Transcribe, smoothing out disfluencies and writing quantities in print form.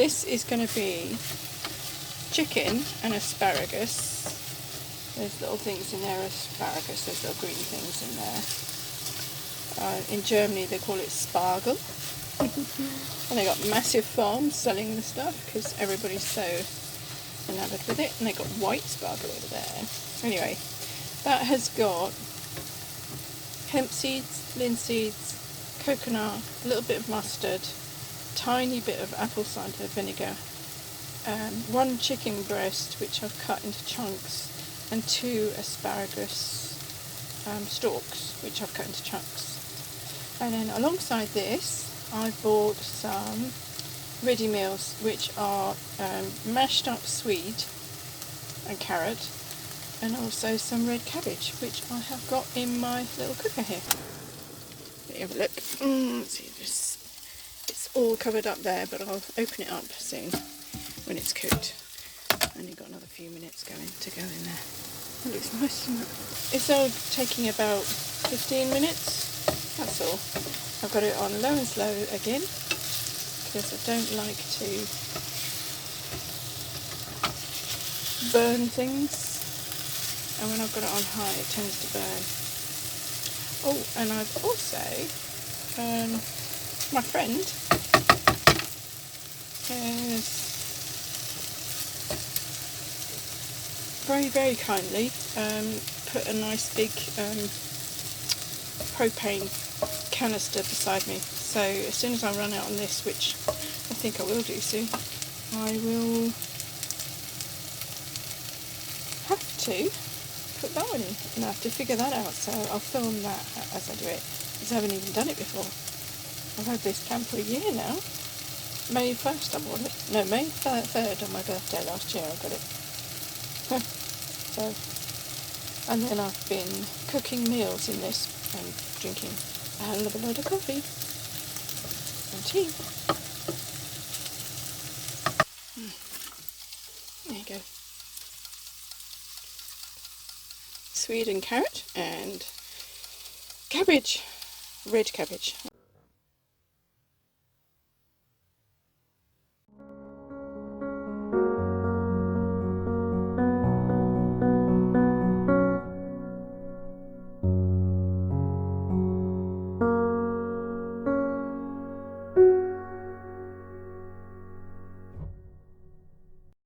this is going to be chicken and asparagus. There's little things in there, asparagus, there's little green things in there. In Germany they call it spargel. And they got massive farms selling the stuff because everybody's so enamored with it. And they got white spargel over there. Anyway, that has got hemp seeds, linseeds, coconut, a little bit of mustard, tiny bit of apple cider vinegar, one chicken breast which I've cut into chunks, and 2 asparagus stalks which I've cut into chunks. And then alongside this I bought some ready meals which are mashed up swede and carrot, and also some red cabbage which I have got in my little cooker here. Let me have a look. Let's see, it's all covered up there, but I'll open it up soon when it's cooked. Only got another few minutes to go in there. It looks nice, doesn't it? It's all taking about 15 minutes, that's all. I've got it on low and slow again because I don't like to burn things, and when I've got it on high it tends to burn. Oh, and I've also, my friend has very, very kindly put a nice big propane canister beside me, so as soon as I run out on this, which I think I will do soon, I will have to put that one in, and I have to figure that out, so I'll film that as I do it, because I haven't even done it before. I've had this can for a year now. May 1st I bought it, no, May 3rd on my birthday last year I got it. So, and then I've been cooking meals in this and drinking a hell of a load of coffee and tea. There you go. Swede and carrot and cabbage, red cabbage.